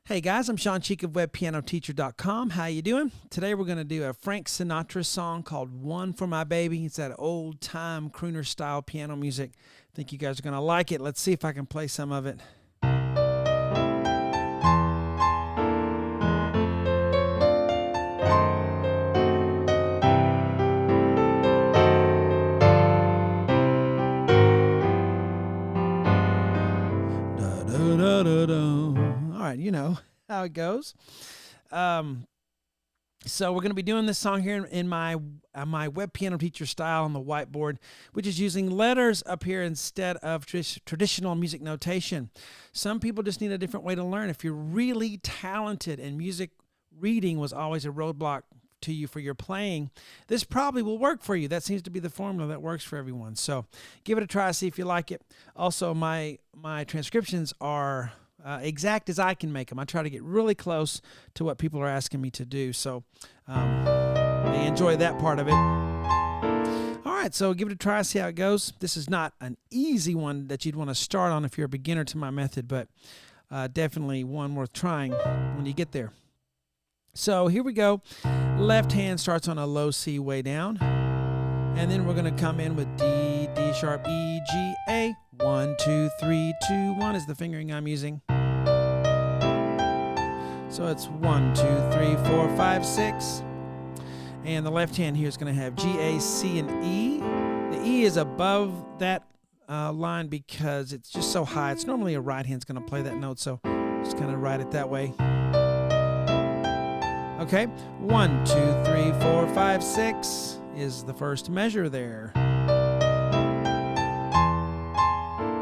Hey guys, I'm Shawn of WebPianoTeacher.com. How you doing? Today we're going to do a Frank Sinatra song called One for My Baby. It's that old-time crooner-style piano music. I think you guys are going to like it. Let's see if I can play some of it. All right, you know how it goes. So we're going to be doing this song here in my web piano teacher style on the whiteboard, which is using letters up here instead of traditional music notation. Some people just need a different way to learn. If you're really talented and music reading was always a roadblock to you for your playing, this probably will work for you. That seems to be the formula that works for everyone. So give it a try, see if you like it. Also, my transcriptions are exact as I can make them. I try to get really close to what people are asking me to do, so they enjoy that part of it. All right, so give it a try, see how it goes. This is not an easy one that you'd want to start on if you're a beginner to my method, but definitely one worth trying when you get there. So here we go. Left hand starts on a low C way down, and then we're going to come in with D, D sharp, E, G, A. 1, 2, 3, 2, 1 is the fingering I'm using. So it's 1, 2, 3, 4, 5, 6. And the left hand here is going to have G, A, C, and E. The E is above that line because it's just so high. It's normally a right hand's going to play that note, so just kind of write it that way. Okay, 1, 2, 3, 4, 5, 6 is the first measure there.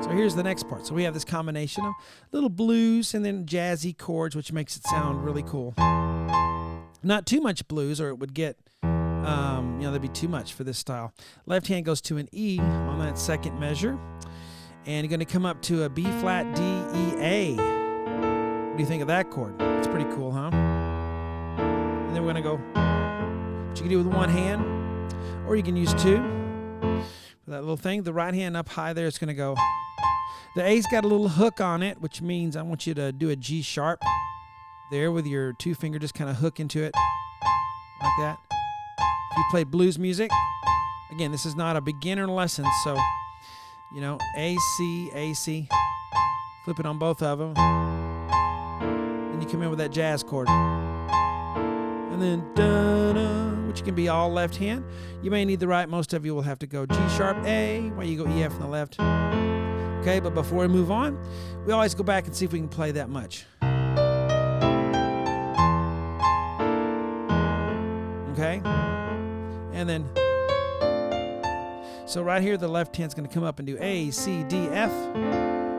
So here's the next part. So we have this combination of little blues and then jazzy chords, which makes it sound really cool. Not too much blues, or it would get, that'd be too much for this style. Left hand goes to an E on that second measure, and you're going to come up to a B flat, D, E, A. What do you think of that chord? It's pretty cool, huh? And then we're going to go, what you can do with one hand, or you can use two. For that little thing, the right hand up high there is going to go. The A's got a little hook on it, which means I want you to do a G sharp there with your two finger, just kind of hook into it like that. If you play blues music, again, this is not a beginner lesson, so, A, C, flip it on both of them. Then you come in with that jazz chord. And then da-da, which can be all left hand. You may need the right. Most of you will have to go G sharp, A, while you go E, F on the left. Okay, but before we move on, we always go back and see if we can play that much. Okay? And then, so right here, the left hand's going to come up and do A, C, D, F.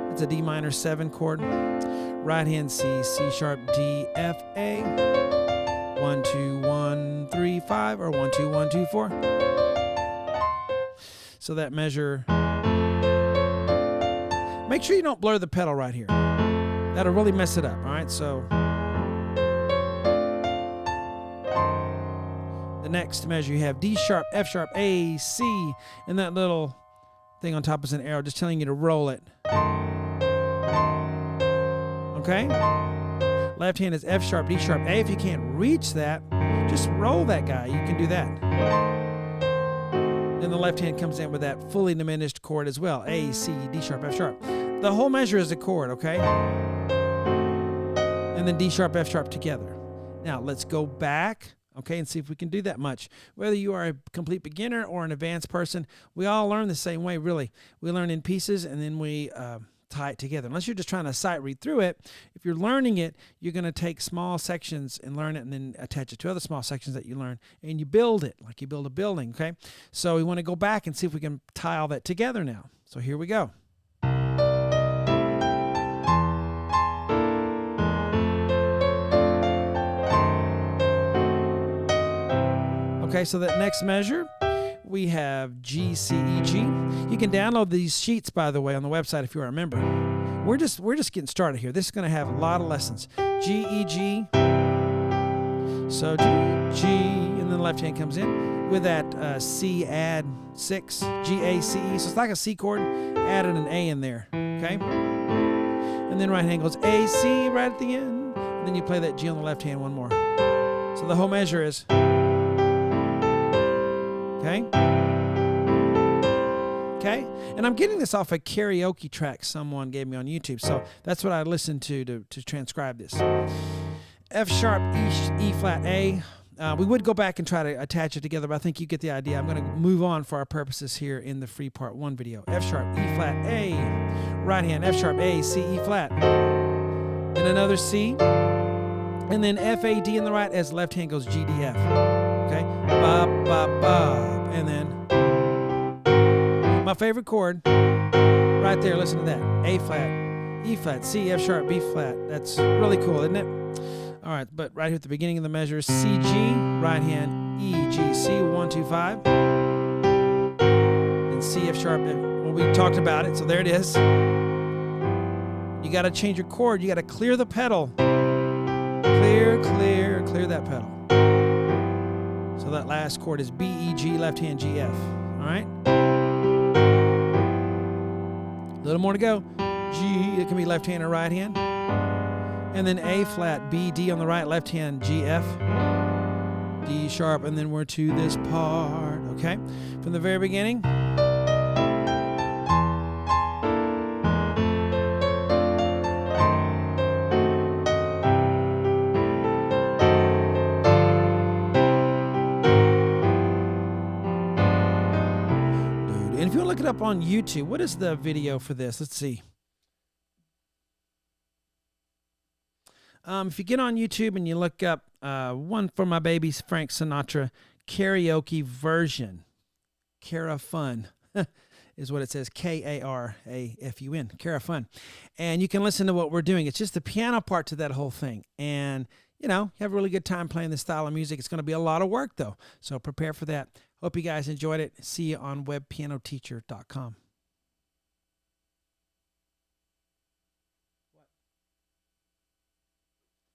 That's a D minor 7 chord. Right hand C, C sharp, D, F, A. 1, 2, 1, 3, 5, or 1, 2, 1, 2, 4. So that measure. Make sure you don't blur the pedal right here. That'll really mess it up, all right? So the next measure you have D sharp, F sharp, A, C, and that little thing on top is an arrow just telling you to roll it. Okay? Left hand is F sharp, D sharp, A. If you can't reach that, just roll that guy. You can do that. Then the left hand comes in with that fully diminished chord as well. A, C, D sharp, F sharp. The whole measure is a chord, okay? And then D sharp, F sharp together. Now let's go back, okay, and see if we can do that much. Whether you are a complete beginner or an advanced person, we all learn the same way, really. We learn in pieces and then we tie it together. Unless you're just trying to sight read through it, if you're learning it, you're going to take small sections and learn it and then attach it to other small sections that you learn, and you build it like you build a building, okay? So we want to go back and see if we can tie all that together now. So here we go. Okay, so that next measure, we have G, C, E, G. You can download these sheets, by the way, on the website if you are a member. We're just getting started here. This is going to have a lot of lessons. G, E, G. So G, G, and then the left hand comes in with that C add 6, G, A, C, E. So it's like a C chord, added an A in there, okay? And then right hand goes A, C right at the end. Then you play that G on the left hand one more. So the whole measure is, okay? Okay? And I'm getting this off a karaoke track someone gave me on YouTube. So that's what I listened to transcribe this. F sharp, E flat, A. We would go back and try to attach it together, but I think you get the idea. I'm going to move on for our purposes here in the free part 1 video. F sharp, E flat, A. Right hand, F sharp, A, C, E flat. Then another C. And then F, A, D in the right as left hand goes G, D, F. Okay? Bop, bop, bop. And then my favorite chord right there. Listen to that. A flat, E flat, C, F sharp, B flat. That's really cool, isn't it? All right, but right here at the beginning of the measure, C, G, right hand, E, G, C, 1, 2, 5. And C, F sharp. Well, we talked about it, so there it is. You got to change your chord. You got to clear the pedal. Clear that pedal. So that last chord is B, E, G, left hand, G, F. All right? A little more to go. G, it can be left hand or right hand. And then A flat, B, D on the right, left hand, G, F, D sharp, and then we're to this part, okay? From the very beginning. And if you want to look it up on YouTube, what is the video for this? Let's see. If you get on YouTube and you look up one for my baby's Frank Sinatra karaoke version, Carafun is what it says, K-A-R-A-F-U-N, Carafun. And you can listen to what we're doing. It's just the piano part to that whole thing. And, you know, you have a really good time playing this style of music. It's going to be a lot of work, though. So prepare for that. Hope you guys enjoyed it. See you on webpianoteacher.com.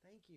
Thank you.